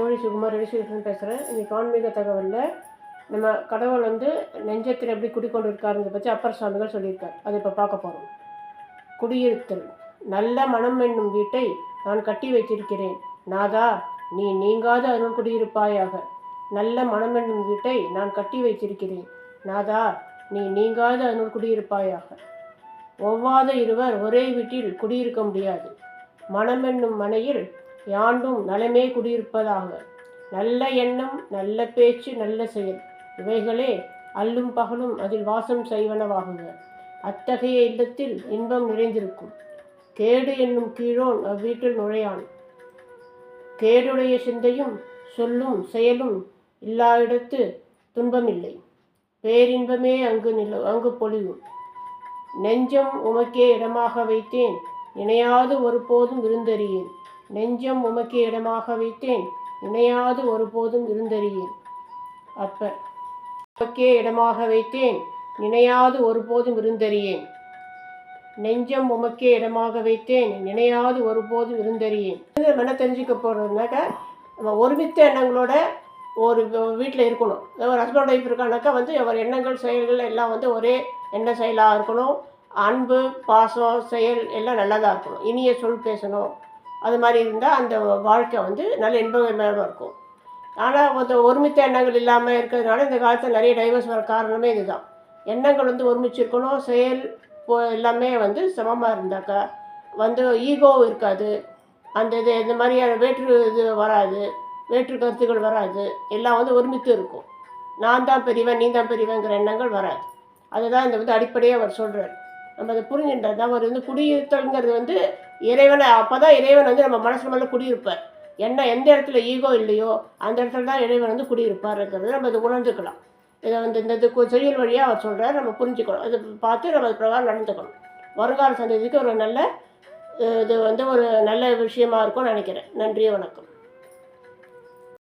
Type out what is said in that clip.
தோழி சுகுமார் ரிஷிகிருஷ்ணன் பேசுகிறேன். இன்றைக்கி ஆன்மீக தகவலில் நம்ம கடவுள் நெஞ்சத்தில் எப்படி குடிக்கொண்டு இருக்காருங்கிறத பற்றி அப்பர் சுவாமிகள் சொல்லியிருக்கார். அதை இப்போ பார்க்க போகிறோம். குடியிருத்தல். நல்ல மனம் என்னும் வீட்டை நான் கட்டி வைத்திருக்கிறேன். நாதா, நீ நீங்காத அருள் குடியிருப்பாயாக. நல்ல மனம் என்னும் வீட்டை நான் கட்டி வைத்திருக்கிறேன். நாதா, நீ நீங்காத அருள் குடியிருப்பாயாக. ஒவ்வாத இருவர் ஒரே வீட்டில் குடியிருக்க முடியாது. மனம் என்னும் மனையில் யாண்டும் நலமே குடியிருப்பதாக. நல்ல எண்ணம், நல்ல பேச்சு, நல்ல செயல் இவைகளே அல்லும் பகலும் அதில் வாசம் செய்வனவாகுக. அத்தகைய இல்லத்தில் இன்பம் நிறைந்திருக்கும். கேடு என்னும் கீழோன் அவ்வீட்டில் நுழையான். கேடுடைய சிந்தையும் சொல்லும் செயலும் இல்லா இடத்து துன்பமில்லை. பேரின்பமே அங்கு பொழியும். நெஞ்சம் உமக்கே இடமாக வைத்தேன், நினையாது ஒருபோதும் விருந்தறியேன். நெஞ்சம் உமக்கே இடமாக வைத்தேன், நினையாது ஒருபோதும் விருந்தறியேன். அப்பர். உமக்கே இடமாக வைத்தேன், நினையாது ஒருபோதும் விருந்தறியேன். நெஞ்சம் உமக்கே இடமாக வைத்தேன், நினையாது ஒருபோதும் விருந்தறியேன். என்ன தெரிஞ்சுக்க போகிறதுனாக்கா, நம்ம ஒருமித்த எண்ணங்களோட ஒரு வீட்டில் இருக்கணும். ஒரு ஹஸ்பண்ட் ஒய்ஃப் இருக்கானாக்கா அவர் எண்ணங்கள் செயல்கள் எல்லாம் ஒரே எண்ண செயலாக இருக்கணும். அன்பு, பாசம், செயல் எல்லாம் நல்லதாக இருக்கணும். இனிய சொல் பேசணும். அது மாதிரி இருந்தால் அந்த வாழ்க்கை நல்ல இன்பகரமாக இருக்கும். ஆனால் ஒருமித்த எண்ணங்கள் இல்லாமல் இருக்கிறதுனால இந்த காலத்தில் நிறைய டைவர்ஸ் வர காரணமே இதுதான். எண்ணங்கள் ஒருமிச்சிருக்கணும். செயல் எல்லாமே சமமாக இருந்தாக்கா ஈகோ இருக்காது. அந்த இந்த மாதிரியான வேற்று இது வராது, வேற்று கருத்துக்கள் வராது. எல்லாம் ஒருமித்து இருக்கும். நான் தான் பெரியவன், நீ தான் பெரியவங்கிற எண்ணங்கள் வராது. அதுதான் இந்த அடிப்படையாக அவர் சொல்கிறார். நம்ம அதை புரிஞ்சுட்டார். அவர் குடியிருத்தல்ங்கிறது இறைவனை, அப்போ தான் இறைவன் நம்ம மனசு மேலே குடியிருப்பார். எந்த இடத்துல ஈகோ இல்லையோ அந்த இடத்துல தான் இறைவன் குடியிருப்பார்ங்கிறது நம்ம அதை உணர்ந்துக்கலாம். இதை இந்த செயல் வழியாக அவர் சொல்கிறார். நம்ம புரிஞ்சுக்கணும். அதை பார்த்து நம்ம அது பிரகாரம் நடந்துக்கணும். வருங்கால சந்ததிக்கு ஒரு நல்ல இது ஒரு நல்ல விஷயமா இருக்கும்னு நினைக்கிறேன். நன்றி, வணக்கம்.